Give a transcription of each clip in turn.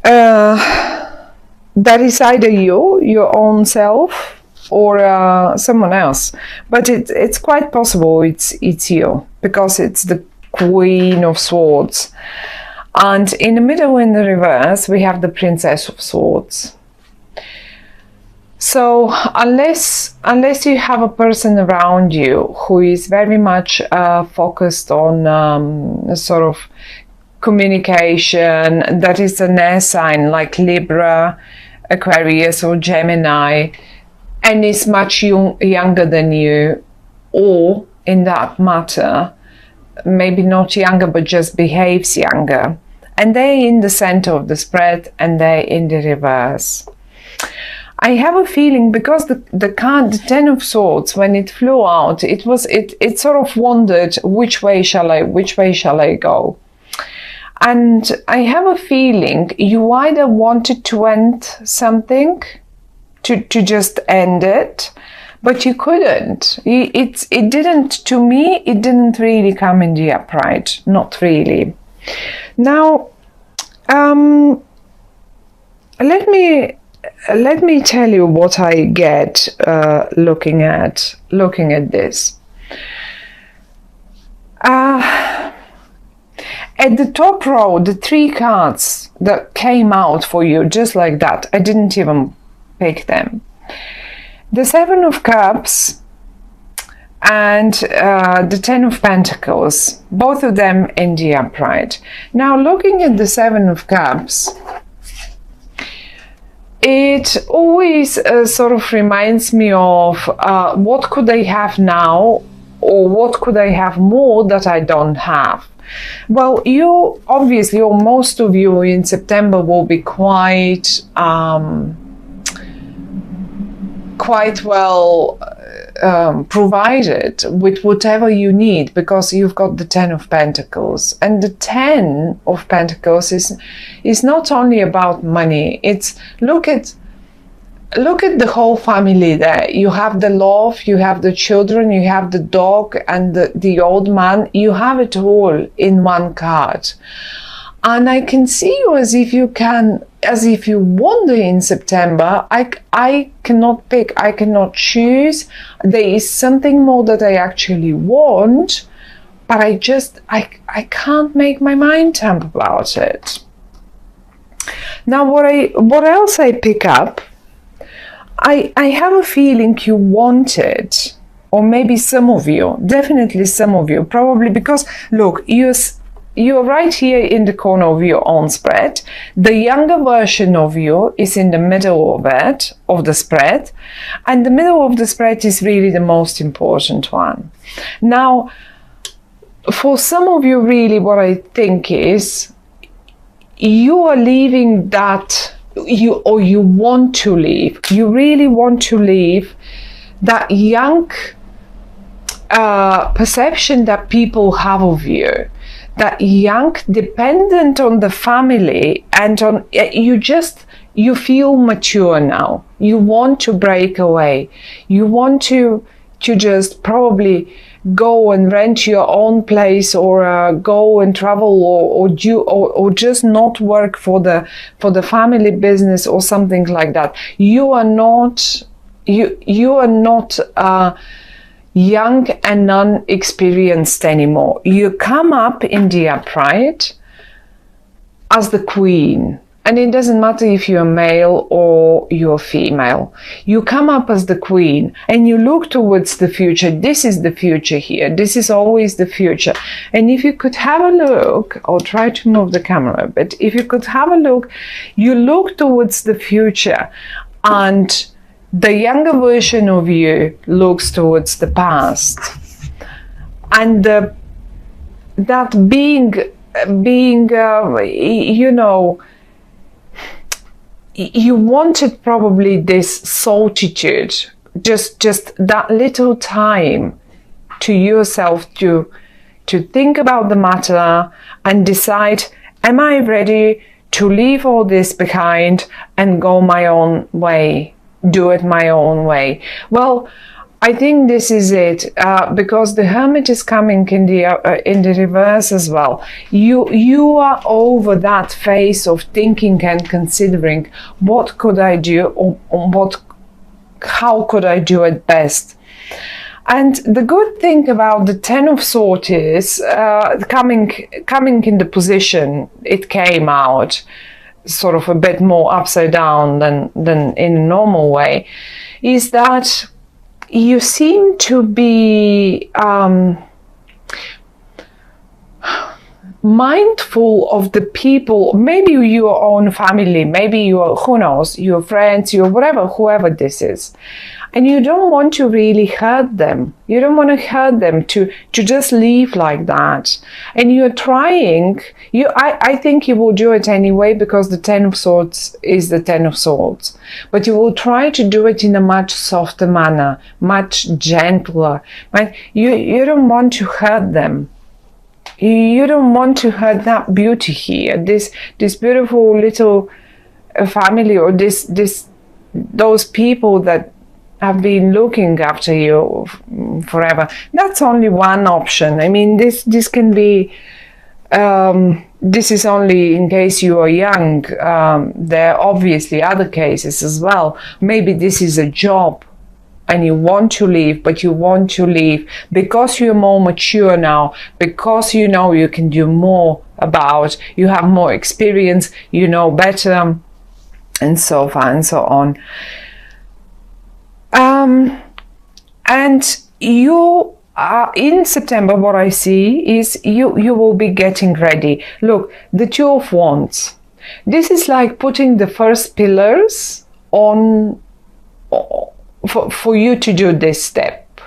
That is either you, your own self, or someone else. But it's quite possible it's you, because it's the Queen of Swords. And in the middle, in the reverse, we have the Princess of Swords. So unless you have a person around you who is very much focused on sort of communication, that is an air sign like Libra, Aquarius or Gemini, and is much younger than you, or in that matter, maybe not younger but just behaves younger, and they're in the center of the spread and they're in the reverse. I have a feeling, because the card, the Ten of Swords, when it flew out, it sort of wondered which way shall I go. And I have a feeling you either wanted to end something, to just end it, but you couldn't. It didn't, to me, it didn't really come in the upright, not really. Now, let me tell you what I get looking at this. At the top row, the 3 cards that came out for you, just like that, I didn't even pick them. The 7 of Cups and the 10 of Pentacles, both of them in the upright. Now, looking at the 7 of Cups, it always sort of reminds me of what could I have now, or what could I have more that I don't have. Well, you obviously, or most of you in September, will be quite well provided with whatever you need, because you've got the 10 of Pentacles, and the 10 of Pentacles is not only about money. It's look at the whole family there. You have the love, you have the children, you have the dog and the old man. You have it all in one card. And I can see you as if you wander in September. I cannot pick, I cannot choose. There is something more that I actually want, but I can't make my mind up about it. Now, what else I pick up? I have a feeling you want it, or maybe some of you, definitely some of you, probably because, look, you're right here in the corner of your own spread. The younger version of you is in the middle of it, of the spread, and the middle of the spread is really the most important one. Now, for some of you, really what I think is you are leaving that, you want to leave. You really want to leave that young perception that people have of you, that young, dependent on the family, and on you feel mature now. You want to break away. You want to just probably go and rent your own place, or go and travel, or just not work for the family business or something like that. You are not young and unexperienced anymore. You come up in the upright as the queen. And it doesn't matter if you're male or you're female. You come up as the queen and you look towards the future. This is the future here. This is always the future. And if you could have a look, I'll try to move the camera a bit. If you could have a look, you look towards the future, and the younger version of you looks towards the past. And that being, you know, you wanted probably this solitude, just that little time to yourself to think about the matter and decide, am I ready to leave all this behind and go my own way, do it my own way? Well, I think this is it, because the Hermit is coming in the reverse as well. You are over that phase of thinking and considering what could I do, or how could I do it best. And the good thing about the Ten of Swords is coming in the position it came out, sort of a bit more upside down than in a normal way, is that you seem to be mindful of the people, maybe your own family, maybe your, who knows, your friends, your whatever, whoever this is. And you don't want to really hurt them. You don't want to hurt them to just leave like that. And you're trying, I think you will do it anyway, because the Ten of Swords is the Ten of Swords. But you will try to do it in a much softer manner, much gentler. But you don't want to hurt them. You don't want to hurt that beauty here, this beautiful little family, or those people that have been looking after you forever. That's only one option. I mean, this can be, this is only in case you are young. There are obviously other cases as well. Maybe this is a job and you want to leave, but you want to leave because you're more mature now, because you know you can do more about, you have more experience, you know better, and so far and so on. And you are in September, what I see is you will be getting ready. Look, the Two of Wands. This is like putting the first pillars on for you to do this step,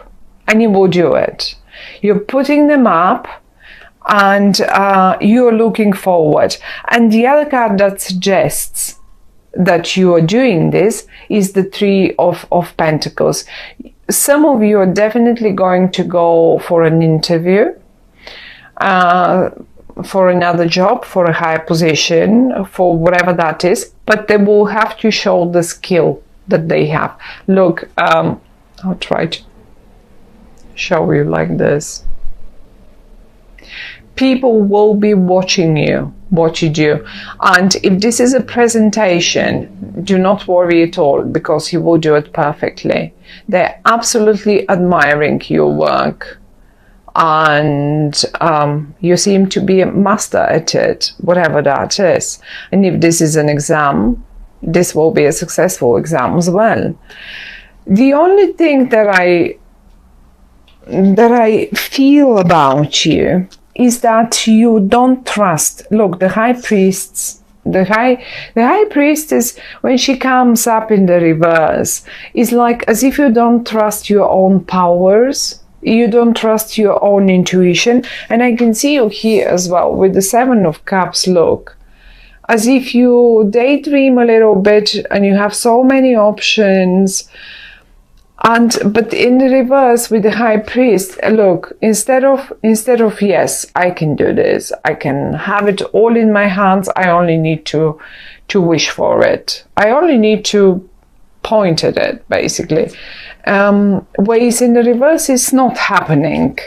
and you will do it. You're putting them up, and you're looking forward. And the other card that suggests that you are doing this is the Three of Pentacles. Some of you are definitely going to go for an interview, for another job, for a higher position, for whatever that is, but they will have to show the skill that they have. Look, I'll try to show you like this. People will be watching you, what you do. And if this is a presentation, do not worry at all, because you will do it perfectly. They're absolutely admiring your work. And you seem to be a master at it, whatever that is. And if this is an exam, this will be a successful exam as well. The only thing that I feel about you is that you don't trust. Look, the High Priest, the High Priestess, when she comes up in the reverse, is like as if you don't trust your own powers. You don't trust your own intuition. And I can see you here as well with the Seven of Cups. Look, as if you daydream a little bit and you have so many options. But in the reverse with the High Priest, look, instead of yes, I can do this, I can have it all in my hands, I only need to wish for it. I only need to point at it, basically. Ways in the reverse is not happening.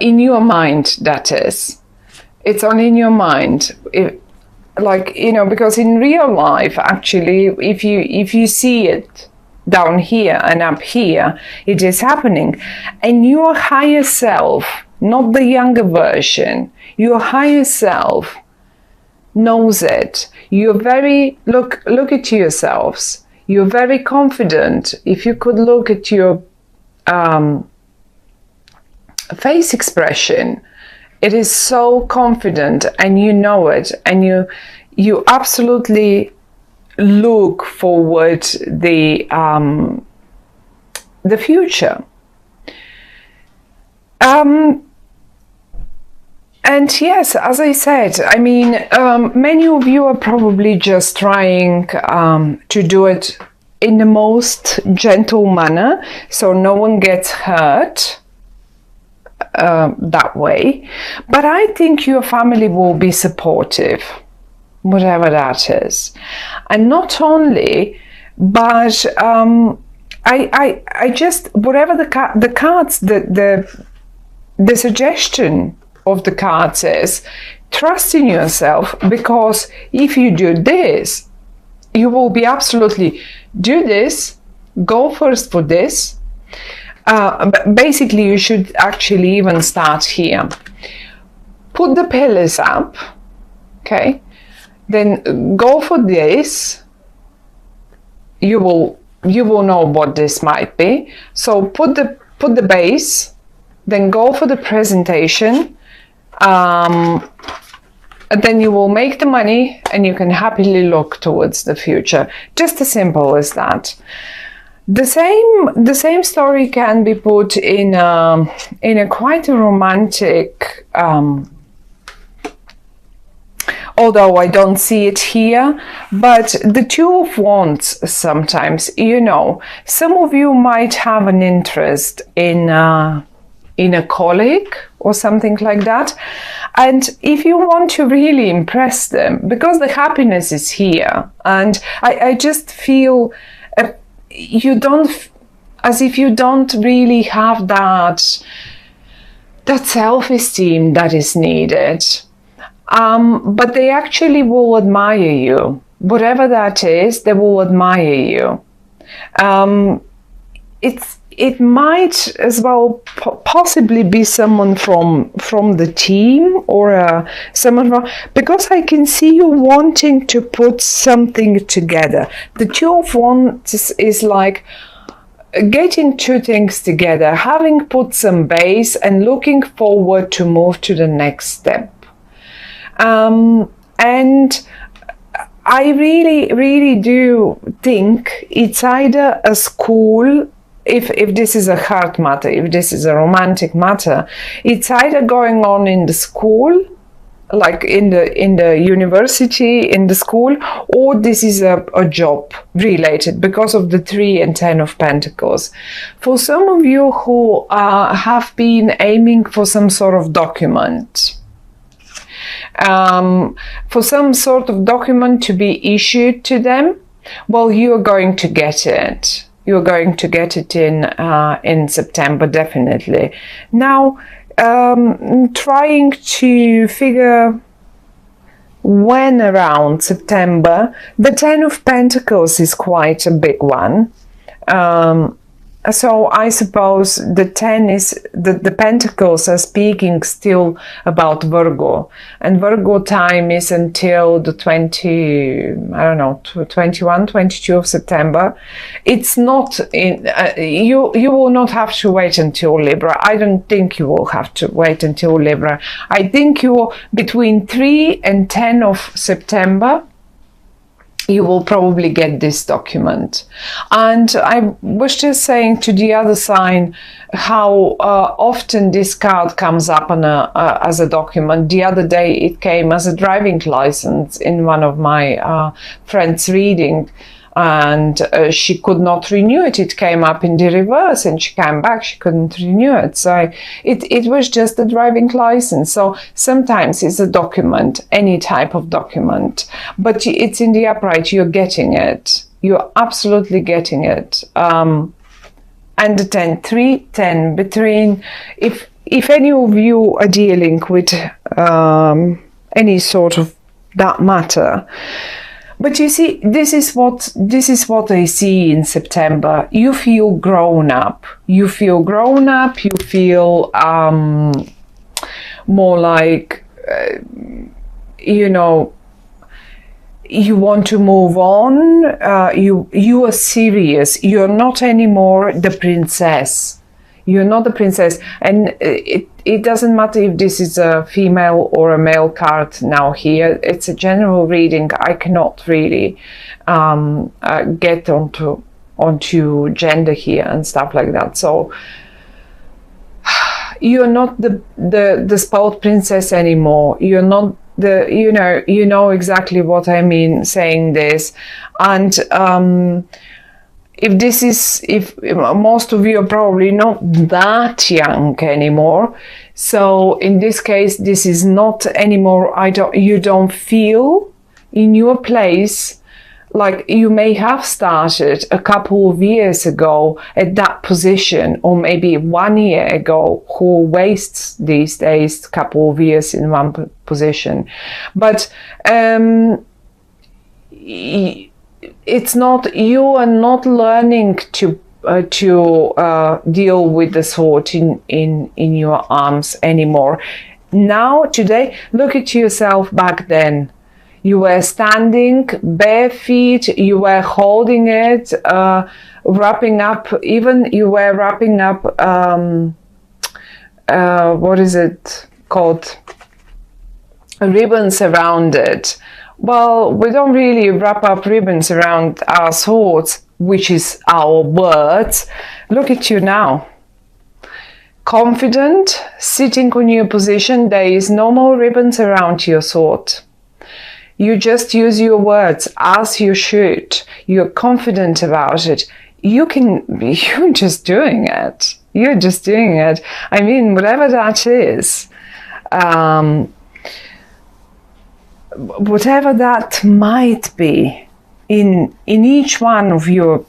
In your mind, that is. It's only in your mind. Like, you know, because in real life, actually, if you see it down here and up here, it is happening. And your higher self, not the younger version, your higher self knows it. You're very, look at yourselves. You're very confident. If you could look at your face expression, it is so confident, and you know it, and you absolutely look forward the future. And yes, as I said, I mean, many of you are probably just trying to do it in the most gentle manner, so no one gets hurt that way. But I think your family will be supportive, whatever that is. And not only, but I just, whatever the cards, the suggestion of the cards is, trust in yourself, because if you do this, you will be absolutely, do this, go first for this. Basically, you should actually even start here. Put the pillars up, okay? Then go for this. You will know what this might be. So put the base, then go for the presentation. And then you will make the money and you can happily look towards the future. Just as simple as that. The same story can be put in a quite a romantic, although I don't see it here, but the Two of Wands sometimes, you know, some of you might have an interest in a colleague or something like that. And if you want to really impress them, because the happiness is here, and I just feel you don't, as if you don't really have that self-esteem that is needed. But they actually will admire you. Whatever that is, they will admire you. It might as well possibly be someone from the team, or someone from, because I can see you wanting to put something together. The Two of Wands is like getting two things together, having put some base and looking forward to move to the next step. And I really do think it's either a school, if this is a heart matter, if this is a romantic matter, it's either going on in the school, like in the university, in the school, or this is a job related, because of the 3 and 10 of Pentacles. For some of you who have been aiming for some sort of document, for some sort of document to be issued to them, well, you're going to get it. You're going to get it in September, definitely. Now, trying to figure when around September, the 10 of Pentacles is quite a big one. So I suppose the 10 is, the Pentacles are speaking still about Virgo, and Virgo time is until the 21, 22 of September. It's not in, you will not have to wait until Libra. I don't think you will have to wait until Libra. I think you will, between 3 and 10 of September, you will probably get this document. And I was just saying to the other sign how often this card comes up on as a document. The other day it came as a driving license in one of my friends' reading, and she could not renew it. It came up in the reverse and she came back, she couldn't renew it. So it was just a driving license. So sometimes it's a document, any type of document, but it's in the upright, you're getting it. You're absolutely getting it. And the 10, 3, 10, between, if any of you are dealing with any sort of that matter. But you see, this is what I see in September. You feel grown up. You feel grown up. You feel more like, you know, you want to move on. You are serious. You're not anymore the princess. You're not the princess, and it doesn't matter if this is a female or a male card now here. It's a general reading. I cannot really get onto gender here and stuff like that. So you're not the spoiled princess anymore. You're not the, you know exactly what I mean saying this. And if most of you are probably not that young anymore, so in this case this is not anymore, you don't feel in your place like you may have started a couple of years ago at that position, or maybe 1 year ago, who wastes these days a couple of years in one position. But it's not, you are not learning to deal with the thought in your arms anymore. Now, today, look at yourself back then. You were standing bare feet, you were holding it, wrapping up, even you were wrapping up, what is it called? Ribbons around it. Well, we don't really wrap up ribbons around our thoughts, which is our words. Look at you now. Confident, sitting on your position, there is no more ribbons around your thought. You just use your words as you should. You're confident about it. You're just doing it. You're just doing it. I mean, whatever that is, whatever that might be in each one of your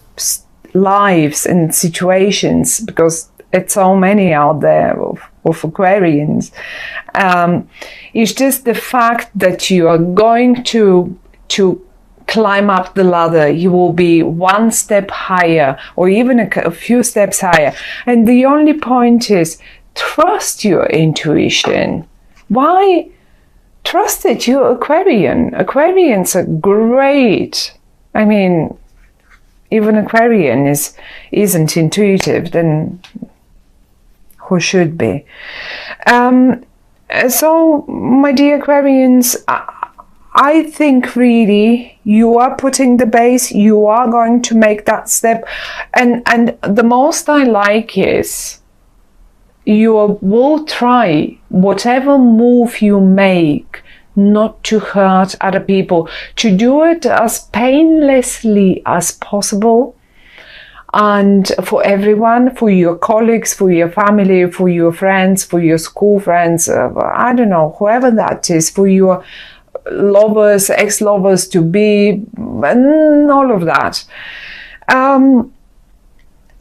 lives and situations, because it's so many out there of Aquarians. It's just the fact that you are going to climb up the ladder. You will be one step higher, or even a few steps higher. And the only point is, trust your intuition. Why trust it? You're Aquarian. Aquarians are great. I mean, even Aquarian isn't intuitive, then who should be? So, my dear Aquarians, I think really you are putting the base, you are going to make that step. And the most I like is you will try whatever move you make not to hurt other people, to do it as painlessly as possible. And for everyone, for your colleagues, for your family, for your friends, for your school friends, I don't know, whoever that is, for your lovers, ex-lovers to be, and all of that.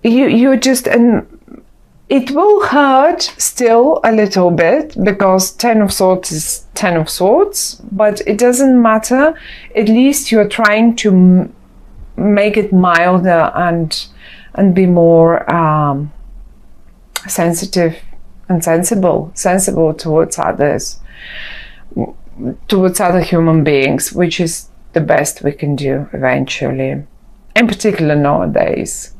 You just, and it will hurt still a little bit, because 10 of Swords is 10 of Swords, but it doesn't matter. At least you're trying to make it milder and be more sensitive and sensible towards others, towards other human beings, which is the best we can do eventually, in particular nowadays.